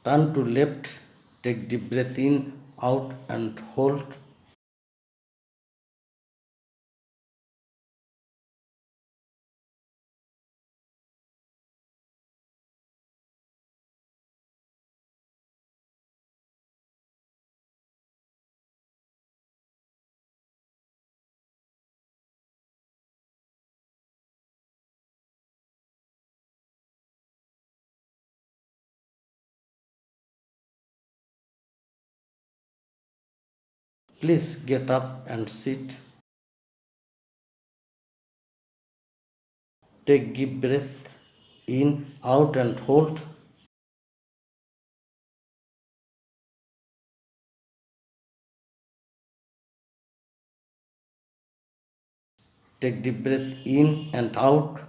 Turn to left, take deep breath in, out and hold. Please get up and sit. Take deep breath in, out and hold. Take deep breath in and out.